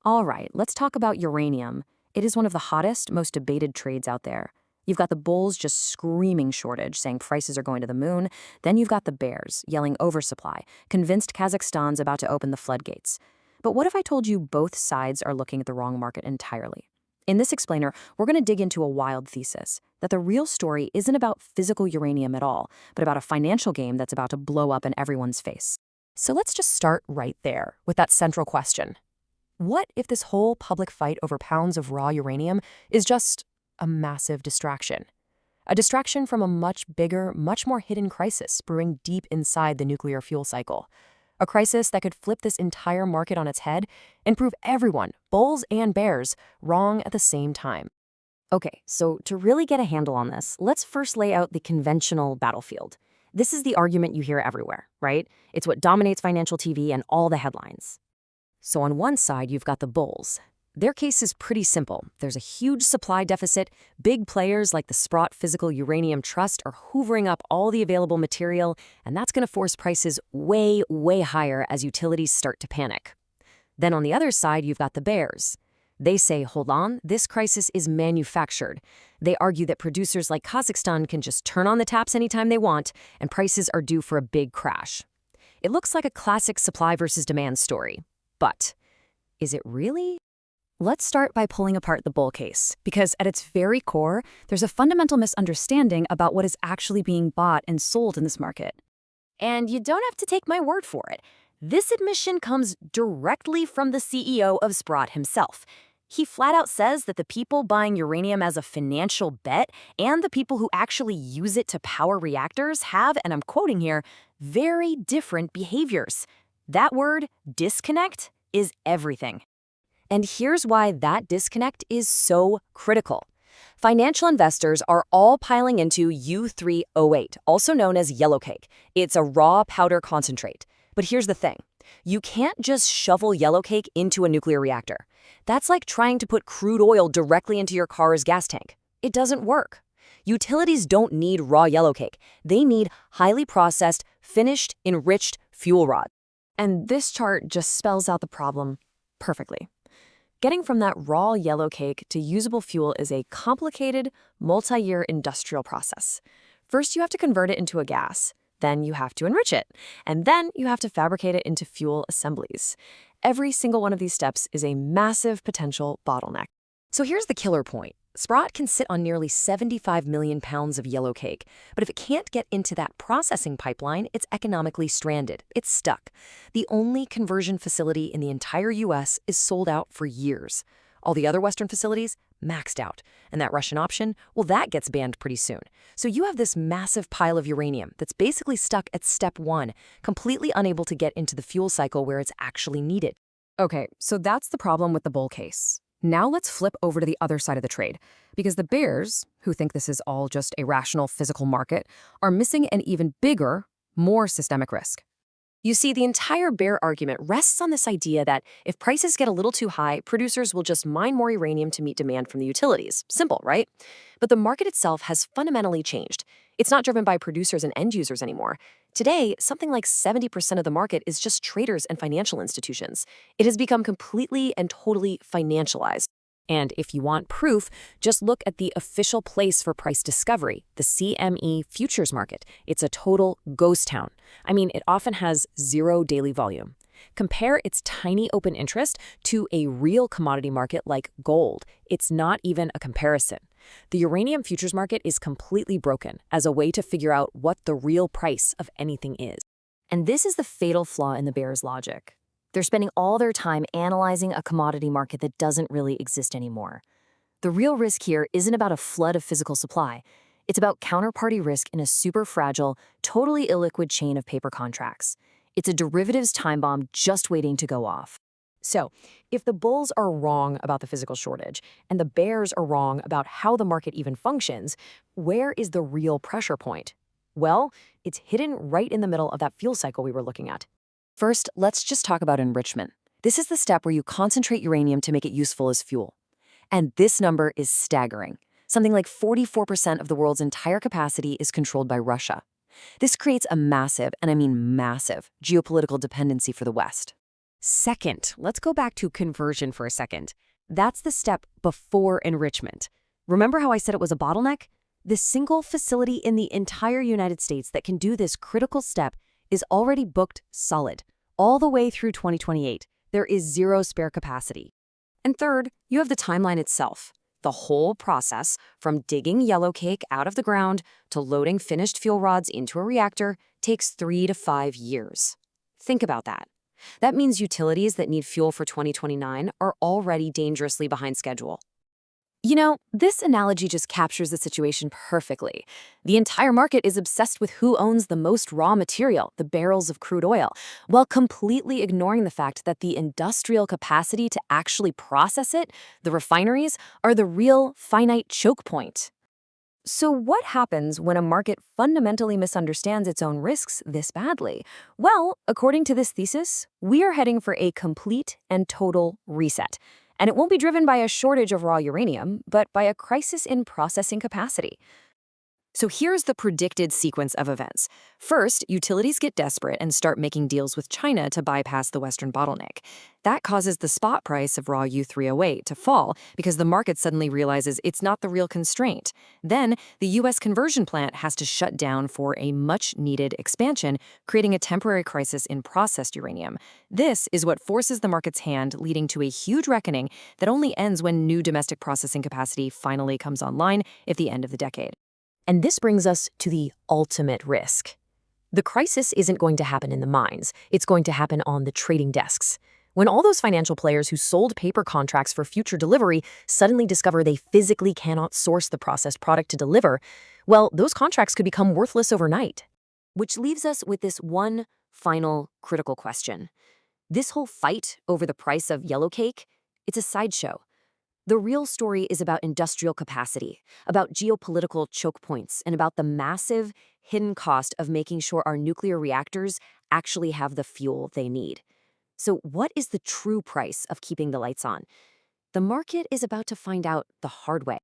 All right, let's talk about uranium. It is one of the hottest, most debated trades out there. You've got the bulls just screaming shortage, saying prices are going to the moon. Then you've got the bears yelling oversupply, convinced Kazakhstan's about to open the floodgates. But what if I told you both sides are looking at the wrong market entirely? In this explainer, we're going to dig into a wild thesis, that the real story isn't about physical uranium at all, but about a financial game that's about to blow up in everyone's face. So let's just start right there, with that central question. What if this whole public fight over pounds of raw uranium is just a massive distraction? A distraction from a much bigger, much more hidden crisis brewing deep inside the nuclear fuel cycle. A crisis that could flip this entire market on its head and prove everyone, bulls and bears, wrong at the same time. Okay, so to really get a handle on this, let's first lay out the conventional battlefield. This is the argument you hear everywhere, right? It's what dominates financial TV and all the headlines. So on one side, you've got the bulls. Their case is pretty simple. There's a huge supply deficit. Big players like the Sprott Physical Uranium Trust are hoovering up all the available material, and that's going to force prices way, way higher as utilities start to panic. Then on the other side, you've got the bears. They say, hold on, this crisis is manufactured. They argue that producers like Kazakhstan can just turn on the taps anytime they want, and prices are due for a big crash. It looks like a classic supply versus demand story. But is it really? Let's start by pulling apart the bull case, because at its very core, there's a fundamental misunderstanding about what is actually being bought and sold in this market. And you don't have to take my word for it. This admission comes directly from the CEO of Sprott himself. He flat out says that the people buying uranium as a financial bet and the people who actually use it to power reactors have, and I'm quoting here, very different behaviors. That word, disconnect, is everything. And here's why that disconnect is so critical. Financial investors are all piling into U3O8, also known as yellowcake. It's a raw powder concentrate. But here's the thing. You can't just shovel yellowcake into a nuclear reactor. That's like trying to put crude oil directly into your car's gas tank. It doesn't work. Utilities don't need raw yellowcake. They need highly processed, finished, enriched fuel rods. And this chart just spells out the problem perfectly. Getting from that raw yellowcake to usable fuel is a complicated, multi-year industrial process. First, you have to convert it into a gas. Then you have to enrich it. And then you have to fabricate it into fuel assemblies. Every single one of these steps is a massive potential bottleneck. So here's the killer point. Sprott can sit on nearly 75 million pounds of yellowcake, but if it can't get into that processing pipeline, it's economically stranded. It's stuck. The only conversion facility in the entire U.S. is sold out for years. All the other Western facilities, maxed out. And that Russian option, well, that gets banned pretty soon. So you have this massive pile of uranium that's basically stuck at step one, completely unable to get into the fuel cycle where it's actually needed. Okay, so that's the problem with the bull case. Now let's flip over to the other side of the trade, because the bears, who think this is all just a rational physical market, are missing an even bigger, more systemic risk. You see, the entire bear argument rests on this idea that if prices get a little too high, producers will just mine more uranium to meet demand from the utilities. Simple, right? But the market itself has fundamentally changed. It's not driven by producers and end users anymore. Today, something like 70% of the market is just traders and financial institutions. It has become completely and totally financialized. And if you want proof, just look at the official place for price discovery, the CME futures market. It's a total ghost town. I mean, it often has zero daily volume. Compare its tiny open interest to a real commodity market like gold. It's not even a comparison. The uranium futures market is completely broken as a way to figure out what the real price of anything is. And this is the fatal flaw in the bears' logic. They're spending all their time analyzing a commodity market that doesn't really exist anymore. The real risk here isn't about a flood of physical supply. It's about counterparty risk in a super fragile, totally illiquid chain of paper contracts. It's a derivatives time bomb just waiting to go off. So, if the bulls are wrong about the physical shortage and the bears are wrong about how the market even functions, where is the real pressure point? Well, it's hidden right in the middle of that fuel cycle we were looking at. First, let's just talk about enrichment. This is the step where you concentrate uranium to make it useful as fuel. And this number is staggering. Something like 44% of the world's entire capacity is controlled by Russia. This creates a massive, and I mean massive, geopolitical dependency for the West. Second, let's go back to conversion for a second. That's the step before enrichment. Remember how I said it was a bottleneck? The single facility in the entire United States that can do this critical step is already booked solid, all the way through 2028. There is zero spare capacity. And third, you have the timeline itself. The whole process, from digging yellowcake out of the ground to loading finished fuel rods into a reactor, takes 3 to 5 years. Think about that. That means utilities that need fuel for 2029 are already dangerously behind schedule. You know, this analogy just captures the situation perfectly. The entire market is obsessed with who owns the most raw material, the barrels of crude oil, while completely ignoring the fact that the industrial capacity to actually process it, the refineries, are the real finite choke point. So what happens when a market fundamentally misunderstands its own risks this badly? Well, according to this thesis, we are heading for a complete and total reset. And it won't be driven by a shortage of raw uranium, but by a crisis in processing capacity. So here's the predicted sequence of events. First, utilities get desperate and start making deals with China to bypass the Western bottleneck. That causes the spot price of raw U3O8 to fall because the market suddenly realizes it's not the real constraint. Then, the U.S. conversion plant has to shut down for a much-needed expansion, creating a temporary crisis in processed uranium. This is what forces the market's hand, leading to a huge reckoning that only ends when new domestic processing capacity finally comes online at the end of the decade. And this brings us to the ultimate risk. The crisis isn't going to happen in the mines. It's going to happen on the trading desks. When all those financial players who sold paper contracts for future delivery suddenly discover they physically cannot source the processed product to deliver, well, those contracts could become worthless overnight. Which leaves us with this one final critical question. This whole fight over the price of yellowcake, it's a sideshow. The real story is about industrial capacity, about geopolitical choke points, and about the massive, hidden cost of making sure our nuclear reactors actually have the fuel they need. So what is the true price of keeping the lights on? The market is about to find out the hard way.